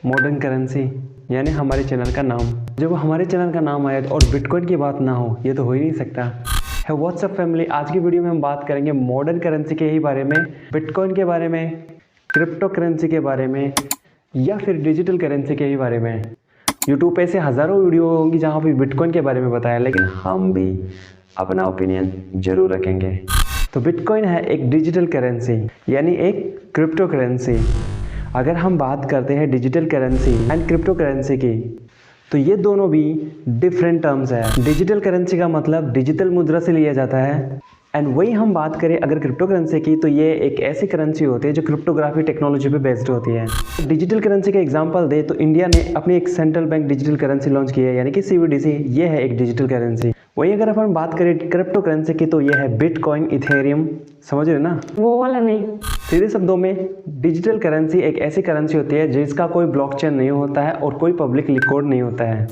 Modern currency यानी हमारे channel का नाम। जब हमारे चैनल का नाम आया और बिटकॉइन की बात ना हो, ये तो हो ही नहीं सकता है। व्हाट्सअप फैमिली, आज की वीडियो में हम बात करेंगे मॉडर्न करेंसी के ही बारे में, बिटकॉइन के बारे में, क्रिप्टो करेंसी के बारे में या फिर डिजिटल करेंसी के ही बारे में। यूट्यूब पे ऐसे हज़ारों वीडियो होंगी जहाँ पे बिटकॉइन के बारे में बताया, लेकिन हम भी अपना ओपिनियन जरूर रखेंगे। तो बिटकॉइन है एक डिजिटल करेंसी यानी एक क्रिप्टो करेंसी। अगर हम बात करते हैं digital currency and crypto currency की, तो ये दोनों भी डिफरेंट टर्म्स है। डिजिटल करेंसी का मतलब डिजिटल मुद्रा से लिया जाता है, एंड वही हम बात करें अगर क्रिप्टो करेंसी की, तो ये एक ऐसी करेंसी होती है जो क्रिप्टोग्राफी टेक्नोलॉजी पे बेस्ड होती है। डिजिटल करेंसी का एग्जांपल दे तो इंडिया ने अपनी एक central bank digital currency launch की है, यानी कि CBDC। ये है एक डिजिटल करेंसी। वही अगर अपन बात करें क्रिप्टो करेंसी की, तो ये है बिटकॉइन, इथेरियम, समझ रहे ना, वो वाला नहीं। सीधे शब्दों में डिजिटल करेंसी एक ऐसी करेंसी होती है जिसका कोई ब्लॉकचेन नहीं होता है और कोई पब्लिक रिकॉर्ड नहीं होता है।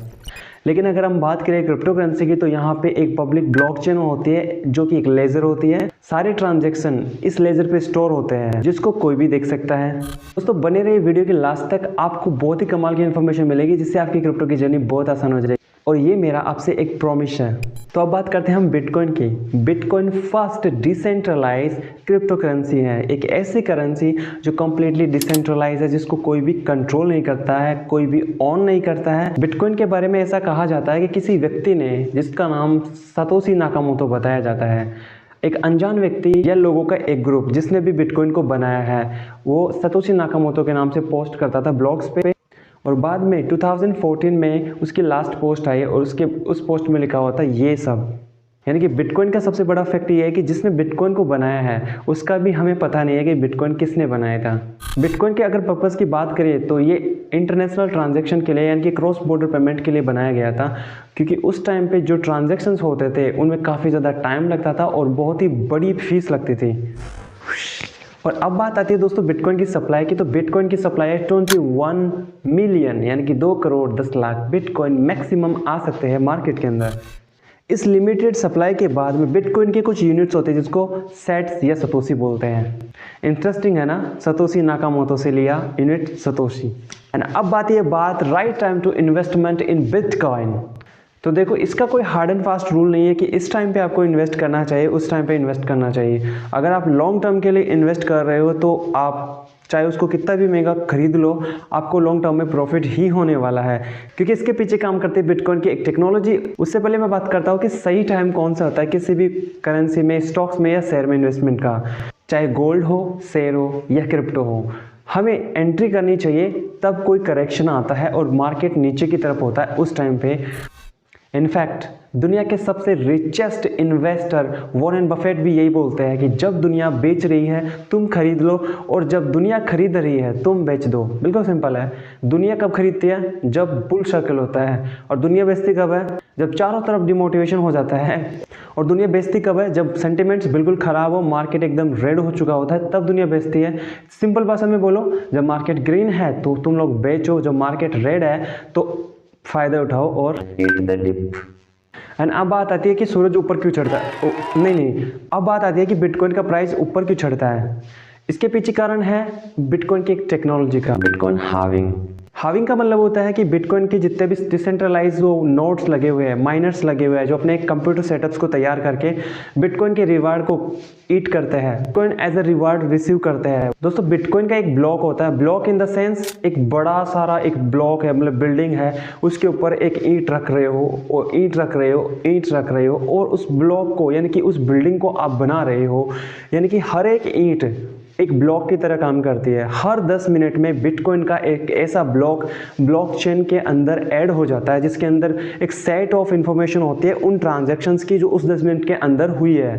लेकिन अगर हम बात करें क्रिप्टो करेंसी की, तो यहाँ पे एक पब्लिक ब्लॉकचेन होती है जो कि एक लेजर होती है। सारे ट्रांजैक्शन इस लेजर पे स्टोर होते हैं जिसको कोई भी देख सकता है। दोस्तों बने रहिए वीडियो के लास्ट तक, आपको बहुत ही कमाल की इन्फॉर्मेशन मिलेगी जिससे आपकी क्रिप्टो की जर्नी बहुत आसान हो जाएगी, और ये मेरा आपसे एक प्रॉमिस है। तो अब बात करते हैं हम बिटकॉइन की। Bitcoin first decentralise cryptocurrency है, एक ऐसी करेंसी जो कम्प्लीटली डिसेंट्रलाइज है, जिसको कोई भी कंट्रोल नहीं करता है, कोई भी ऑन नहीं करता है। बिटकॉइन के बारे में ऐसा कहा जाता है कि किसी व्यक्ति ने, जिसका नाम सतोशी नाकामोटो बताया जाता है, एक अनजान व्यक्ति या लोगों का एक ग्रुप जिसने भी बिटकॉइन को बनाया है, वो सतोशी नाकामोटो के नाम से पोस्ट करता था ब्लॉग्स पे, और बाद में 2014 में उसकी लास्ट पोस्ट आई और उस पोस्ट में लिखा हुआ था ये सब। यानी कि बिटकॉइन का सबसे बड़ा फैक्ट ये है कि जिसने बिटकॉइन को बनाया है उसका भी हमें पता नहीं है कि बिटकॉइन किसने बनाया था। बिटकॉइन के अगर पर्पस की बात करें तो ये इंटरनेशनल ट्रांजैक्शन के लिए, यानी कि क्रॉस बॉर्डर पेमेंट के लिए बनाया गया था, क्योंकि उस टाइम पे जो ट्रांजैक्शंस होते थे उनमें काफ़ी ज़्यादा टाइम लगता था और बहुत ही बड़ी फीस लगती थी। और अब बात आती है दोस्तों बिटकॉइन की सप्लाई की, तो बिटकॉइन की सप्लाई है 21 मिलियन, यानी कि 2 करोड़ 10 लाख बिटकॉइन मैक्सिमम आ सकते हैं मार्केट के अंदर। इस लिमिटेड सप्लाई के बाद में बिटकॉइन के कुछ यूनिट्स होते हैं जिसको सेट्स या सतोशी बोलते हैं। इंटरेस्टिंग है ना, सतोशी नाकामोटो से लिया यूनिट सतोशी। एंड अब बात right time to investment in bitcoin. तो देखो, इसका कोई हार्ड एंड फास्ट रूल नहीं है कि इस टाइम पे आपको इन्वेस्ट करना चाहिए, उस टाइम पे इन्वेस्ट करना चाहिए। अगर आप लॉन्ग टर्म के लिए इन्वेस्ट कर रहे हो तो आप चाहे उसको कितना भी महंगा खरीद लो, आपको लॉन्ग टर्म में प्रॉफिट ही होने वाला है, क्योंकि इसके पीछे काम करती है बिटकॉइन की एक टेक्नोलॉजी। उससे पहले मैं बात करता हूँ कि सही टाइम कौन सा होता है किसी भी करेंसी में, स्टॉक्स में या शेयर में इन्वेस्टमेंट का, चाहे गोल्ड हो, शेयर हो या क्रिप्टो हो। हमें एंट्री करनी चाहिए तब कोई करेक्शन आता है और मार्केट नीचे की तरफ होता है, उस टाइम पे। इनफैक्ट दुनिया के सबसे रिचेस्ट इन्वेस्टर वॉरेन बफेट भी यही बोलते हैं कि जब दुनिया बेच रही है तुम खरीद लो, और जब दुनिया खरीद रही है तुम बेच दो। बिल्कुल सिंपल है। दुनिया कब खरीदती है? जब बुल सर्कल होता है। और दुनिया बेचती कब है? जब चारों तरफ डिमोटिवेशन हो जाता है। और दुनिया बेचती कब है? जब सेंटिमेंट्स बिल्कुल ख़राब हो, मार्केट एकदम रेड हो चुका होता है, तब दुनिया बेचती है। सिंपल भाषा में बोलो, जब मार्केट ग्रीन है तो तुम लोग बेचो, जब मार्केट रेड है तो फ़ायदा उठाओ और ईट द डिप। एंड अब बात आती है कि सूरज ऊपर क्यों चढ़ता है। नहीं, अब बात आती है कि बिटकॉइन का प्राइस ऊपर क्यों चढ़ता है। इसके पीछे कारण है बिटकॉइन की एक टेक्नोलॉजी का, बिटकॉइन हाविंग। हाविंग का मतलब होता है कि बिटकॉइन के जितने भी डिसेंट्रलाइज वो नोड्स लगे हुए हैं, माइनर्स लगे हुए हैं, जो अपने कंप्यूटर सेटअप्स को तैयार करके बिटकॉइन के रिवार्ड को ईट करते हैं, bitcoin as a reward receive करते हैं। दोस्तों बिटकॉइन का एक ब्लॉक होता है, ब्लॉक इन द सेंस एक बड़ा सारा एक ब्लॉक है, मतलब बिल्डिंग है, उसके ऊपर एक ईंट रख रहे हो और ईंट रख रहे हो, ईंट रख रहे हो, और उस ब्लॉक को, यानी कि उस बिल्डिंग को आप बना रहे हो। यानी कि हर एक ईंट एक ब्लॉक की तरह काम करती है। हर 10 मिनट में बिटकॉइन का एक ऐसा ब्लॉकचेन के अंदर ऐड हो जाता है, जिसके अंदर एक सेट ऑफ इंफॉर्मेशन होती है उन ट्रांजैक्शंस की जो उस 10 मिनट के अंदर हुई है।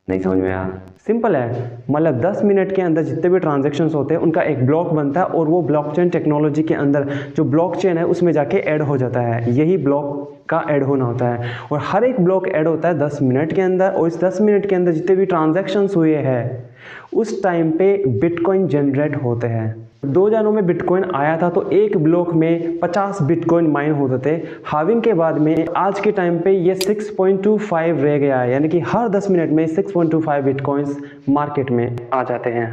नहीं समझ में आया? सिंपल है, मतलब 10 मिनट के अंदर जितने भी ट्रांजैक्शंस होते हैं उनका एक ब्लॉक बनता है, और वो ब्लॉकचेन टेक्नोलॉजी के अंदर जो ब्लॉकचेन है उसमें जाके ऐड हो जाता है। यही ब्लॉक का ऐड होना होता है, और हर एक ब्लॉक ऐड होता है 10 मिनट के अंदर, और इस 10 मिनट के अंदर जितने भी ट्रांजैक्शंस हुए हैं उस टाइम पे बिटकॉइन जनरेट होते हैं। 2000 में बिटकॉइन आया था तो एक ब्लॉक में 50 बिटकॉइन माइन होते थे। हाविंग के बाद में आज के टाइम पे ये 6.25 रह गया है, यानी कि हर 10 मिनट में 6.25 बिटकॉइंस मार्केट में आ जाते हैं।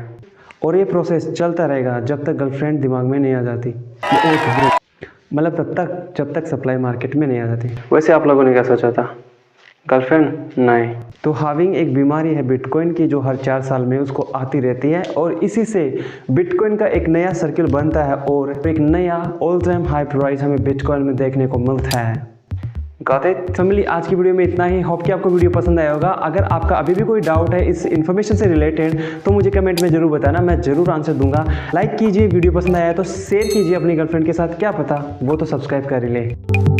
और ये प्रोसेस चलता रहेगा जब तक गर्लफ्रेंड दिमाग में नहीं आ जाती, मतलब तब तक जब तक सप्लाई मार्केट में नहीं आ जाती। वैसे आप लोगों ने क्या सोचा था, गर्लफ्रेंड नहीं? तो हाविंग एक बीमारी है बिटकॉइन की जो हर 4 साल में उसको आती रहती है और इसी से बिटकॉइन का एक नया सर्किल बनता है और एक नया ऑल टाइम हाई प्राइस हमें बिटकॉइन में देखने को मिलता है। Got it? फैमिली, आज की वीडियो में इतना ही। होप कि आपको वीडियो पसंद आया होगा। अगर आपका अभी भी कोई डाउट है इस इन्फॉर्मेशन से रिलेटेड तो मुझे कमेंट में जरूर बताना, मैं जरूर आंसर दूंगा। लाइक कीजिए, वीडियो पसंद आया तो शेयर कीजिए अपनी गर्लफ्रेंड के साथ, क्या पता वो तो सब्सक्राइब कर ही ले।